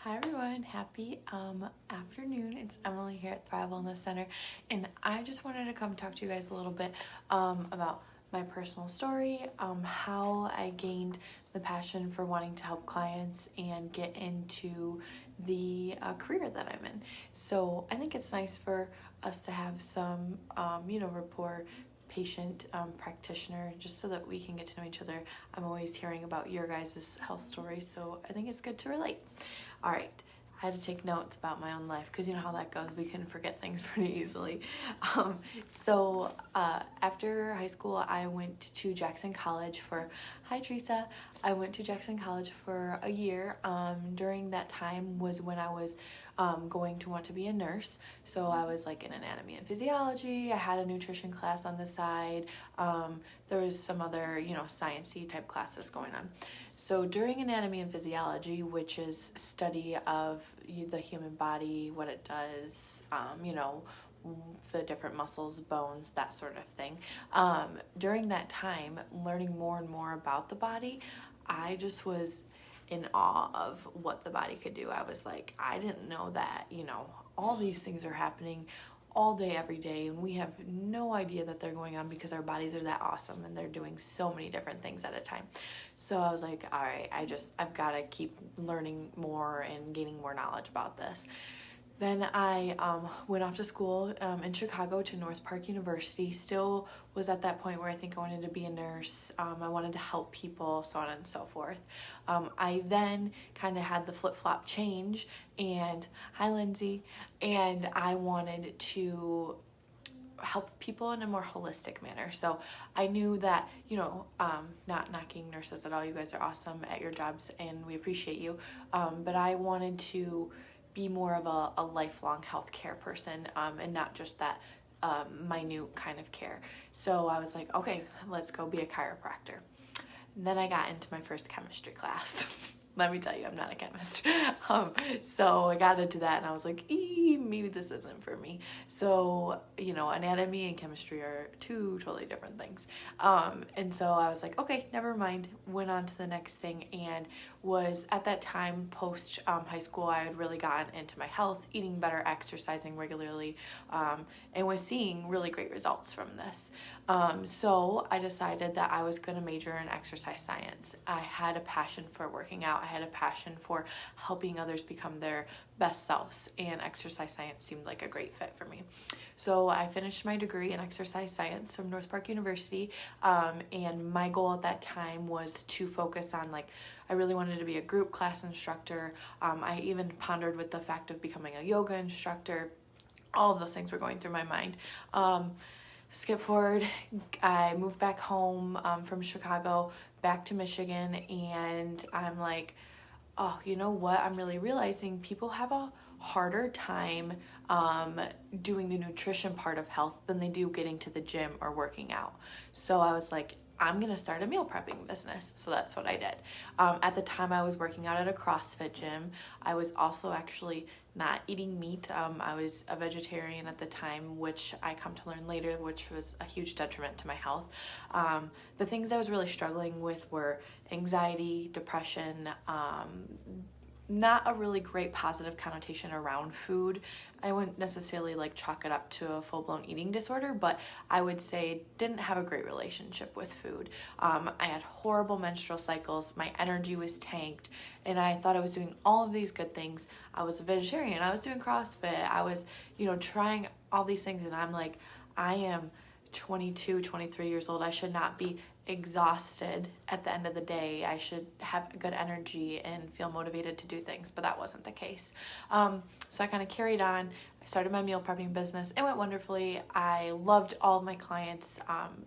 Hi everyone, happy afternoon. It's Emily here at Thrive Wellness Center, and I just wanted to come talk to you guys a little bit about my personal story, how I gained the passion for wanting to help clients and get into the career that I'm in. So I think it's nice for us to have some, rapport patient practitioner, just so that we can get to know each other. I'm always hearing about your guys' health stories, so I think it's good to relate. All right, I had to take notes about my own life because you know how that goes. We can forget things pretty easily. After high school, I went to Jackson College for, hi Teresa, I went to Jackson College for a year. During that time was when I was going to want to be a nurse. So I was like in anatomy and physiology. I had a nutrition class on the side. There was some other, science-y type classes going on. So during anatomy and physiology, which is study of the human body, what it does, the different muscles, bones, that sort of thing. During that time, learning more and more about the body, I just was in awe of what the body could do. I was like, I didn't know that, all these things are happening all day, every day, and we have no idea that they're going on because our bodies are that awesome and they're doing so many different things at a time. So I was like, all right, I've got to keep learning more and gaining more knowledge about this. Then I went off to school in Chicago to North Park University. Still was at that point where I think I wanted to be a nurse. I wanted to help people, so on and so forth. I then kind of had the flip-flop change, and hi Lindsay, and I wanted to help people in a more holistic manner. So I knew that, not knocking nurses at all, you guys are awesome at your jobs and we appreciate you, but I wanted to be more of a lifelong healthcare person, and not just that minute kind of care. So I was like, okay, let's go be a chiropractor. And then I got into my first chemistry class. Let me tell you, I'm not a chemist. So I got into that and I was like, maybe this isn't for me. So, anatomy and chemistry are two totally different things. And so I was like, okay, never mind. Went on to the next thing and was at that time post high school, I had really gotten into my health, eating better, exercising regularly, and was seeing really great results from this. So I decided that I was going to major in exercise science. I had a passion for working out. I had a passion for helping others become their best selves, and exercise science seemed like a great fit for me. So I finished my degree in exercise science from North Park University, and my goal at that time was to focus on, I really wanted to be a group class instructor. I even pondered with the fact of becoming a yoga instructor. All of those things were going through my mind. Skip forward, I moved back home from Chicago back to Michigan, and I'm like, oh, you know what? I'm really realizing people have a harder time doing the nutrition part of health than they do getting to the gym or working out. So I was like, I'm going to start a meal prepping business. So that's what I did. At the time I was working out at a CrossFit gym. I was also actually not eating meat. I was a vegetarian at the time, which I come to learn later, which was a huge detriment to my health. The things I was really struggling with were anxiety, depression, not a really great positive connotation around food. I wouldn't necessarily chalk it up to a full-blown eating disorder, but I would say didn't have a great relationship with food. I had horrible menstrual cycles, my energy was tanked, and I thought I was doing all of these good things. I was a vegetarian, I was doing CrossFit, I was, trying all these things, and I'm like, I am 22, 23 years old. I should not be exhausted at the end of the day. I should have good energy and feel motivated to do things, but that wasn't the case. So I kind of carried on. I started my meal prepping business. It went wonderfully. I loved all of my clients,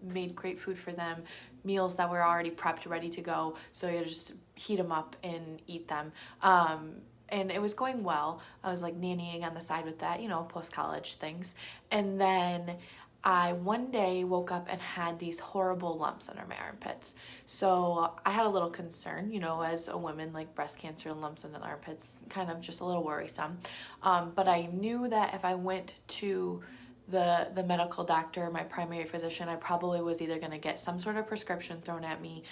made great food for them, meals that were already prepped, ready to go. So you just heat them up and eat them. And it was going well. I was nannying on the side with that, post-college things. And then I one day woke up and had these horrible lumps under my armpits. So I had a little concern, as a woman, breast cancer and lumps in the armpits, kind of just a little worrisome. But I knew that if I went to the medical doctor, my primary physician, I probably was either going to get some sort of prescription thrown at me,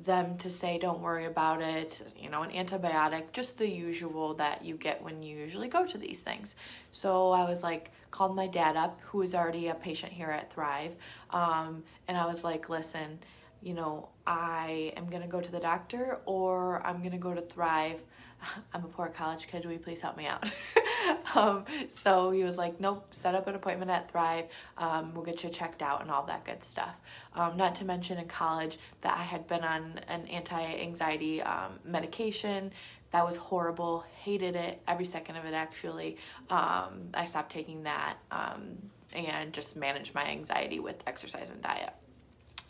them to say, don't worry about it, an antibiotic, just the usual that you get when you usually go to these things. So I was like, called my dad up, who was already a patient here at Thrive. And I was like, listen, I am going to go to the doctor or I'm going to go to Thrive. I'm a poor college kid. Will you please help me out? So he was like, nope, set up an appointment at Thrive. We'll get you checked out and all that good stuff. Not to mention in college that I had been on an anti-anxiety medication. That was horrible. Hated it. Every second of it, actually. I stopped taking that and just managed my anxiety with exercise and diet,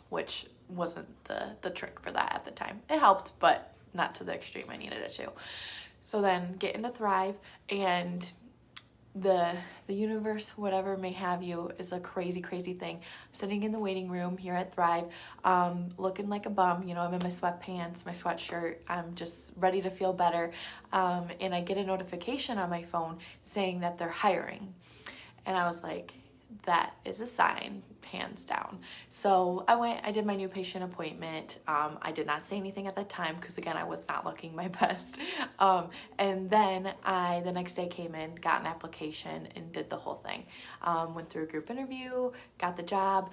which wasn't the trick for that at the time. It helped, but not to the extreme I needed it to. So then get into Thrive, and the universe, whatever may have you, is a crazy thing. Sitting in the waiting room here at Thrive, looking like a bum, I'm in my sweatpants, my sweatshirt, I'm just ready to feel better, and I get a notification on my phone saying that they're hiring, and I was like, that is a sign, hands down. So I went, I did my new patient appointment. I did not say anything at the time because, again, I was not looking my best. And then the next day came in, got an application, and did the whole thing. Went through a group interview, got the job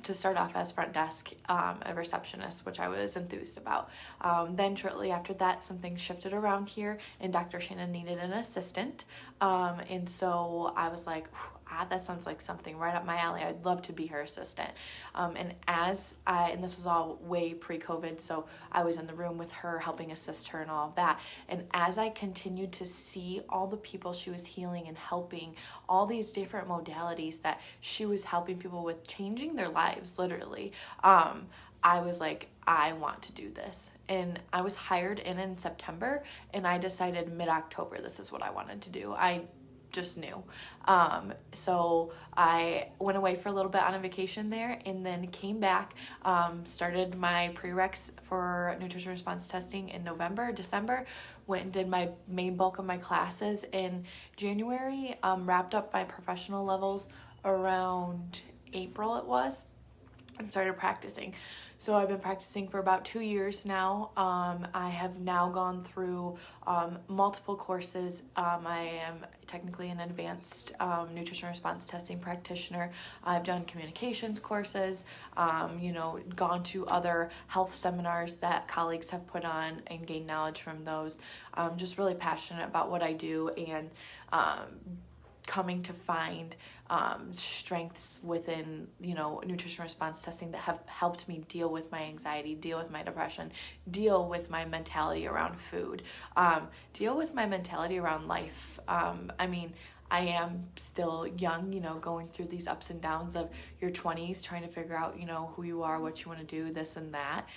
to start off as front desk, a receptionist, which I was enthused about. Then shortly after that, something shifted around here, and Dr. Shannon needed an assistant. And so I was like, that sounds like something right up my alley. I'd love to be her assistant. And this was all way pre-COVID, so I was in the room with her, helping assist her and all of that. And as I continued to see all the people she was healing and helping, all these different modalities that she was helping people with, changing their lives, literally, I was like, I want to do this. And I was hired in September, and I decided mid-October this is what I wanted to do. I just knew. So I went away for a little bit on a vacation there, and then came back, started my prereqs for nutrition response testing in December, went and did my main bulk of my classes in January, wrapped up my professional levels around April it was, and started practicing. So I've been practicing for about 2 years now. I have now gone through multiple courses. I am technically an advanced nutrition response testing practitioner. I've done communications courses, gone to other health seminars that colleagues have put on and gained knowledge from those. I'm just really passionate about what I do, and coming to find strengths within, nutrition response testing that have helped me deal with my anxiety, deal with my depression, deal with my mentality around food, deal with my mentality around life. I am still young, going through these ups and downs of your 20s, trying to figure out, who you are, what you want to do, this and that.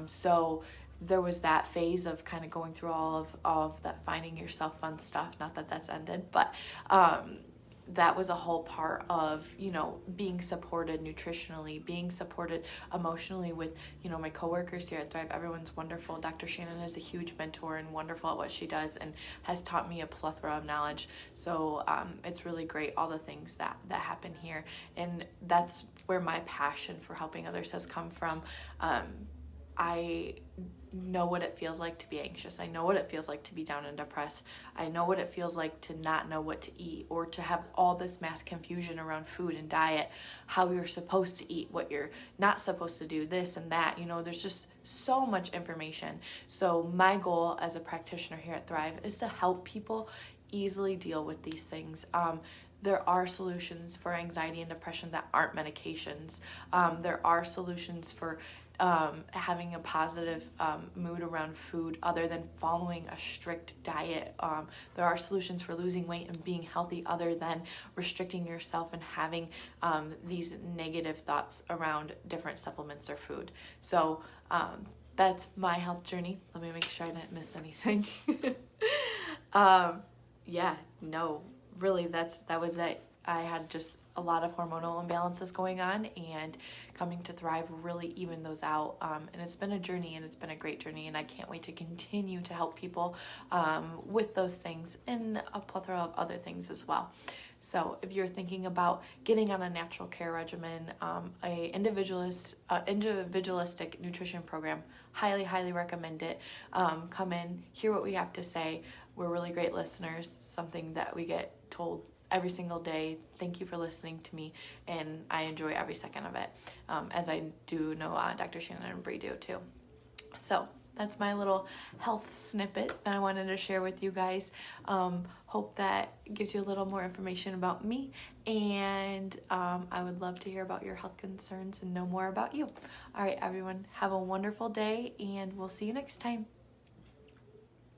So there was that phase of kind of going through all of that finding yourself fun stuff. Not that that's ended, but that was a whole part of, being supported nutritionally, being supported emotionally with, my coworkers here at Thrive. Everyone's wonderful. Dr. Shannon is a huge mentor and wonderful at what she does, and has taught me a plethora of knowledge. So it's really great, all the things that happen here. And that's where my passion for helping others has come from. I know what it feels like to be anxious. I know what it feels like to be down and depressed. I know what it feels like to not know what to eat, or to have all this mass confusion around food and diet, how you're supposed to eat, what you're not supposed to do, this and that. There's just so much information. So my goal as a practitioner here at Thrive is to help people easily deal with these things. There are solutions for anxiety and depression that aren't medications. There are solutions for having a positive mood around food other than following a strict diet. There are solutions for losing weight and being healthy other than restricting yourself and having these negative thoughts around different supplements or food. So that's my health journey. Let me make sure I didn't miss anything. Really, that was it. I had just a lot of hormonal imbalances going on, and coming to Thrive really evened those out. And it's been a journey, and it's been a great journey, and I can't wait to continue to help people with those things and a plethora of other things as well. So if you're thinking about getting on a natural care regimen, a individualistic nutrition program, highly recommend it. Come in, hear what we have to say. We're really great listeners, something that we get told every single day. Thank you for listening to me, and I enjoy every second of it, as I do know Dr. Shannon and Bree do too. So that's my little health snippet that I wanted to share with you guys. Hope that gives you a little more information about me, and I would love to hear about your health concerns and know more about you. All right, everyone, have a wonderful day, and we'll see you next time.